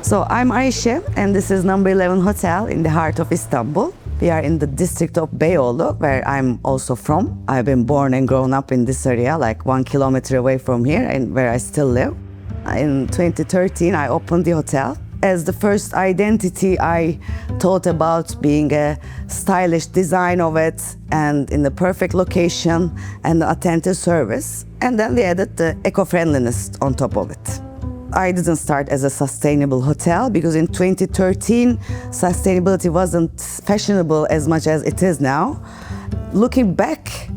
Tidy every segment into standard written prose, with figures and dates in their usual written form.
So I'm Ayşe, and this is number 11 hotel in the heart of Istanbul. We are in the district of Beyoğlu, where I'm also from. I've been born and grown up in this area, like 1 kilometer away from here, and where I still live. In 2013, I opened the hotel. As the first identity, I thought about being a stylish design of it and in the perfect location and the attentive service. And then we added the eco-friendliness on top of it. I didn't start as a sustainable hotel because in 2013, sustainability wasn't fashionable as much as it is now. Looking back,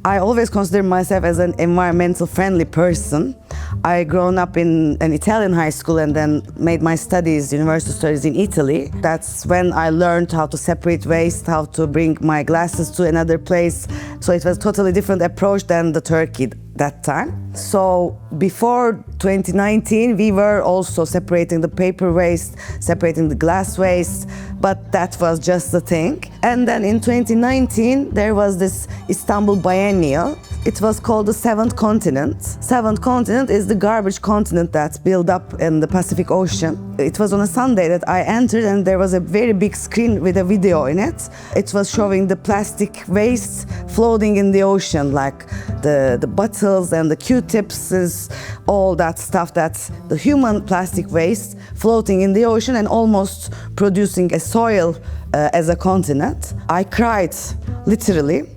I always consider myself as an environmental friendly person. I grown up in an Italian high school and then made my studies, university studies in Italy. That's when I learned how to separate waste, how to bring my glasses to another place. So it was a totally different approach than the Turkey that time. So before 2019, we were also separating the paper waste, separating the glass waste, but that was just the thing. And then in 2019, there was this Istanbul Biennial. It was called the Seventh Continent. Seventh Continent is the garbage continent that's built up in the Pacific Ocean. It was on a Sunday that I entered and there was a very big screen with a video in it. It was showing the plastic waste floating in the ocean, like the bottles and the Q-tips, is all that stuff that's the human plastic waste floating in the ocean and almost producing a soil as a continent. I cried, literally.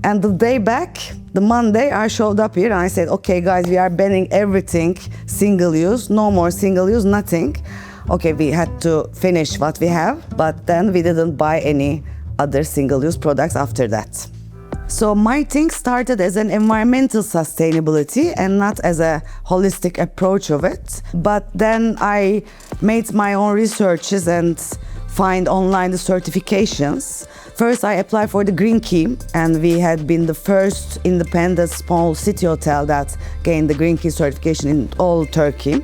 And the day back, the Monday, I showed up here and I said, okay guys, we are banning everything single use, no more single use, nothing. Okay, we had to finish what we have, but then we didn't buy any other single use products after that. So my thing started as an environmental sustainability and not as a holistic approach of it. But then I made my own researches and find online the certifications. First, I applied for the Green Key, and we had been the first independent small city hotel that gained the Green Key certification in all Turkey.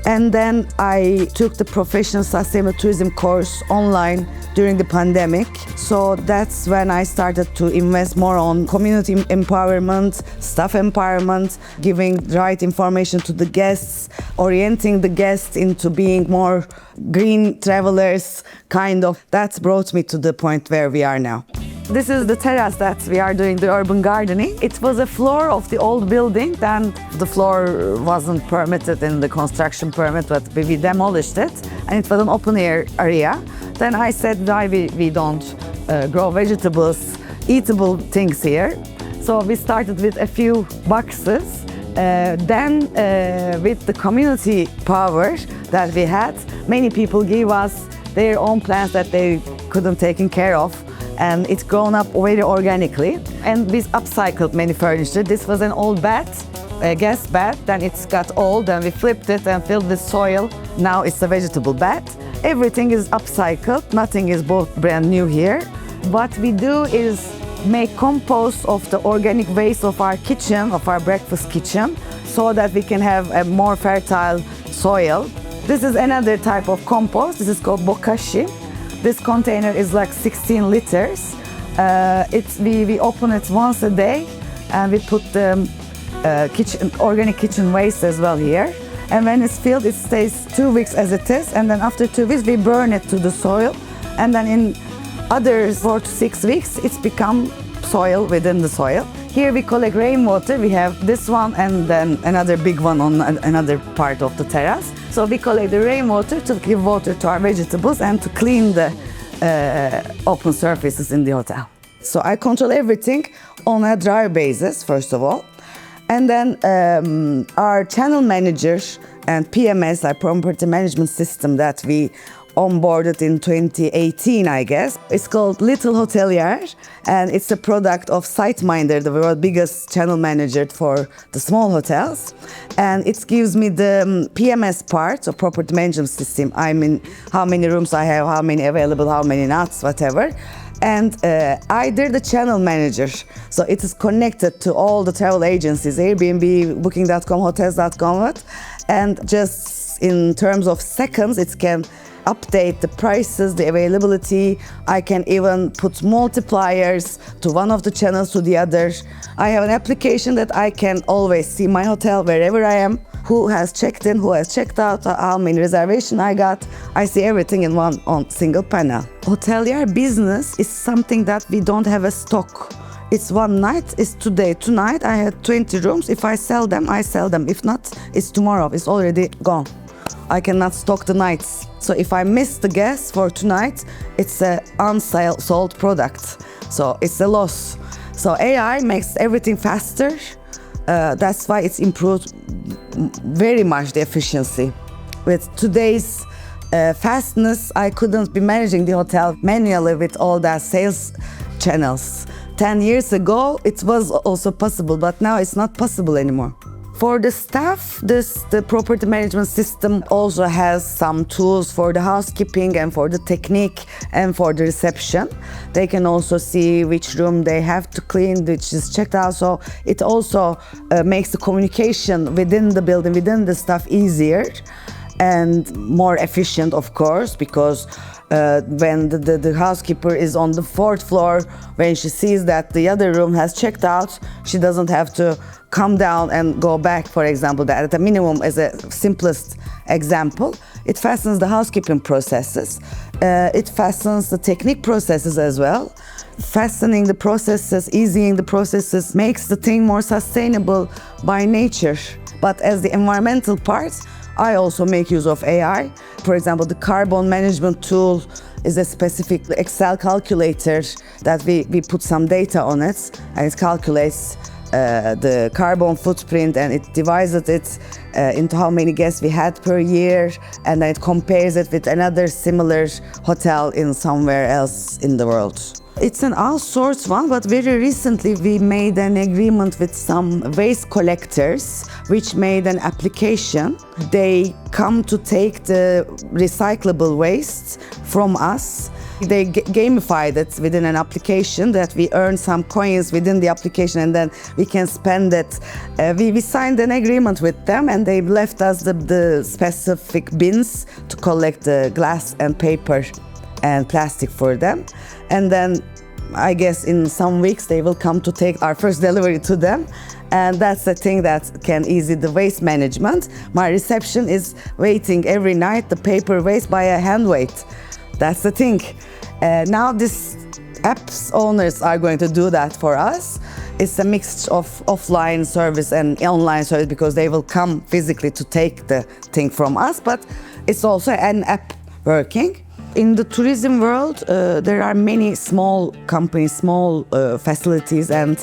And then I took the professional sustainable tourism course online during the pandemic. So that's when I started to invest more on community empowerment, staff empowerment, giving right information to the guests, orienting the guests into being more green travelers, kind of. That brought me to the point where we are now. This is the terrace that we are doing the urban gardening. It was a floor of the old building, then the floor wasn't permitted in the construction permit, but we demolished it, and it was an open air area. Then I said, why we don't grow vegetables, eatable things here? So we started with a few boxes. Then with the community power that we had, many people gave us their own plants that they couldn't take care of. And it's grown up very organically. And we upcycled many furniture. This was an old bed, a guest bed, then it's got old, and we flipped it and filled with soil. Now it's a vegetable bed. Everything is upcycled, nothing is both brand new here. What we do is make compost of the organic waste of our kitchen, of our breakfast kitchen, so that we can have a more fertile soil. This is another type of compost. This is called bokashi. This container is like 16 liters. We open it once a day, and we put the organic kitchen waste as well here. And when it's filled, it stays 2 weeks as it is, and then after 2 weeks, we burn it to the soil. And then in other 4 to 6 weeks, it's become soil within the soil. Here we collect rainwater. We have this one and then another big one on another part of the terrace. So we collect the rainwater to give water to our vegetables and to clean the open surfaces in the hotel. So I control everything on a dry basis, first of all. And then our channel manager and PMS, our property management system that we onboarded in 2018, I guess. It's called Little Hotelier, and it's a product of SiteMinder, the world's biggest channel manager for the small hotels. And it gives me the PMS part, so property management system. I mean, how many rooms I have, how many available, how many not, whatever. And either the channel manager, so it is connected to all the travel agencies, Airbnb, Booking.com, Hotels.com, and just in terms of seconds, it can update the prices, the availability. I can even put multipliers to one of the channels to the other. I have an application that I can always see my hotel wherever I am, who has checked in, who has checked out, how many reservation I got. I see everything in one on single panel. Hotelier business is something that we don't have a stock. It's one night, it's today. Tonight I had 20 rooms. If I sell them, I sell them. If not, it's tomorrow. It's already gone. I cannot stock the nights. So if I miss the guests for tonight, it's an unsold product. So it's a loss. So AI makes everything faster. That's why it's improved very much the efficiency. With today's fastness, I couldn't be managing the hotel manually with all the sales channels. 10 years ago, it was also possible, but now it's not possible anymore. For the staff, the property management system also has some tools for the housekeeping and for the technique and for the reception. They can also see which room they have to clean, which is checked out. So it also makes the communication within the building, within the staff easier and more efficient, of course, because when the housekeeper is on the 4th floor, when she sees that the other room has checked out, she doesn't have to come down and go back, for example. That at the minimum, as a simplest example, it fastens the housekeeping processes. It fastens the technique processes as well. Fastening the processes, easing the processes makes the thing more sustainable by nature. But as the environmental part, I also make use of AI. For example, the carbon management tool is a specific Excel calculator that we put some data on it, and it calculates the carbon footprint, and it divides it into how many guests we had per year, and then it compares it with another similar hotel in somewhere else in the world. It's an outsourced one, but very recently we made an agreement with some waste collectors, which made an application. They come to take the recyclable waste from us. They gamified it within an application that we earn some coins within the application, and then we can spend it. We signed an agreement with them, and they left us the specific bins to collect the glass and paper and plastic for them. And then I guess in some weeks they will come to take our first delivery to them. And that's the thing that can ease the waste management. My reception is weighting every night the paper waste by a hand weight. That's the thing. Now this app's owners are going to do that for us. It's a mix of offline service and online service, because they will come physically to take the thing from us, but it's also an app working. In the tourism world, there are many small companies, small facilities and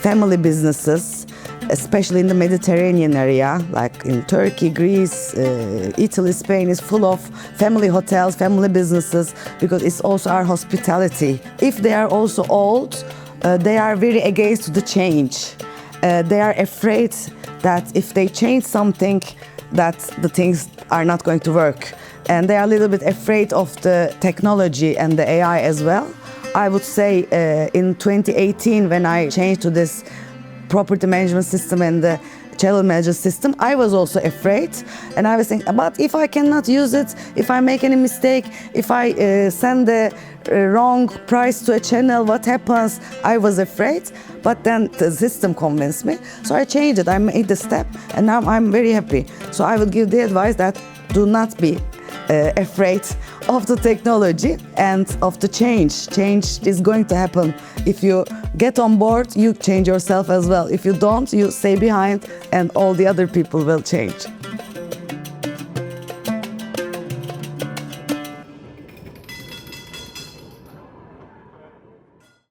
family businesses, especially in the Mediterranean area, like in Turkey, Greece, Italy, Spain is full of family hotels, family businesses, because it's also our hospitality. If they are also old, they are very against the change. They are afraid that if they change something, that the things are not going to work. And they are a little bit afraid of the technology and the AI as well. I would say in 2018, when I changed to this property management system and the channel manager system, I was also afraid. And I was thinking, but if I cannot use it, if I make any mistake, if I send the wrong price to a channel, what happens? I was afraid. But then the system convinced me. So I changed it, I made the step, and now I'm very happy. So I would give the advice that do not be afraid of the technology and of the change. Change is going to happen. If you get on board, you change yourself as well. If you don't, you stay behind and all the other people will change.